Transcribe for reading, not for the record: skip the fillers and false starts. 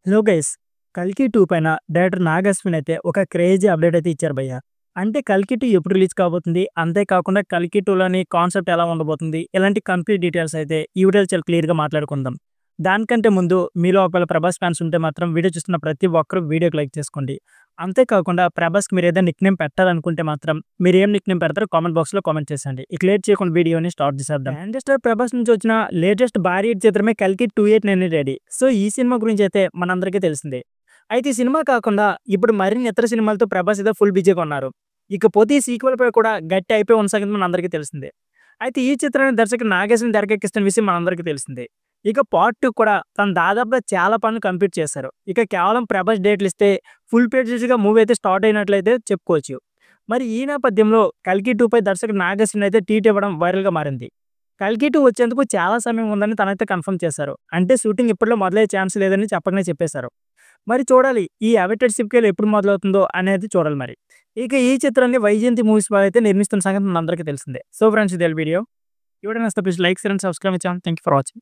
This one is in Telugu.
హలో గైస్ 'కల్కి 2' పైన డైరెక్టర్ నాగ్ అశ్విన్ అయితే ఒక క్రేజీ అప్డేట్ అయితే ఇచ్చారు భయ్య. అంటే 'కల్కి 2' ఎప్పుడు రిలీజ్ కాబోతుంది? అంతేకాకుండా 'కల్కి 2'లోని కాన్సెప్ట్ ఎలా ఉండబోతుంది? ఇలాంటి కంప్లీట్ డీటెయిల్స్ అయితే ఈ వీడియోలో చాలా క్లియర్‌గా మాట్లాడుకుందాం. దానికంటే ముందు మీలో ఒకవేళ 'ప్రభాస్' ఫ్యాన్స్ ఉంటే మాత్రం వీడియో చూస్తున్న ప్రతి ఒక్కరు వీడియోకి లైక్ చేసుకోండి. అంతేకాకుండా 'ప్రభాస్‌కి' మీరు ఏదైనా నిక్‌నేమ్ పెట్టాలనుకుంటే మాత్రం మీరు ఏం నిక్‌నేమ్ పెడతారో కామెంట్ బాక్స్‌లో కామెంట్ చేసేయండి. ఇక లేట్ చేయకుండా వీడియోని స్టార్ట్ చేసేద్దాం. గ్రాండ్ స్టార్ 'ప్రభాస్' నుంచి వచ్చిన లేటెస్ట్ భారీ హిట్ చిత్రమే 'కల్కి 2899' సో ఈ సినిమా గురించి అయితే మనందరికీ తెలిసిందే. అయితే ఈ సినిమా కాకుండా ఇప్పుడు మరిన్ని ఇతర సినిమాలతో 'ప్రభాస్' అయితే ఫుల్ బిజీగా ఉన్నారు. ఇకపోతే ఈ సీక్వెల్ పై కూడా గట్టి అయిపోయి ఉన్న సంగతి మనందరికీ తెలిసిందే. అయితే ఈ చిత్రాన్ని దర్శకుడు నాగేశ్వరన్ తెరకెక్కిస్తున్న విషయం మనందరికీ తెలిసిందే. ఇక పార్ట్ 2 కూడా తను దాదాపుగా చాలా పనులు కంప్లీట్ చేశారు. ఇక కేవలం 'ప్రభాస్' డేట్లు ఇస్తే ఫుల్ పేజెస్‌గా మూవీ అయితే స్టార్ట్ అయినట్లయితే చెప్పుకోవచ్చు. మరి ఈ నేపథ్యంలో 'కల్కి 2' పై దర్శకుడు నాగేశ్వరన్ అయితే ట్వీట్ ఇవ్వడం వైరల్‌గా మారింది. 'కల్కి 2' వచ్చేందుకు చాలా సమయం ఉందని తనైతే కన్ఫర్మ్ చేశారు. అంటే షూటింగ్ ఇప్పట్లో మొదలయ్యే ఛాన్స్ లేదని చెప్పకనే చెప్పేశారు. మరి చూడాలి ఈ అవెటెడ్ సీక్వెల్ ఎప్పుడు మొదలవుతుందో అనేది చూడాలి మరి. ఇక ఈ చిత్రాన్ని వైజయంతి మూవీస్ వాళ్ళైతే నిర్మిస్తున్న సంగతి మనందరికీ తెలిసిందే. సో ఫ్రెండ్స్ ఇదే వీడియో. ఈ వీడియో నచ్చితే please like, share and subscribe my channel. Thank you for watching.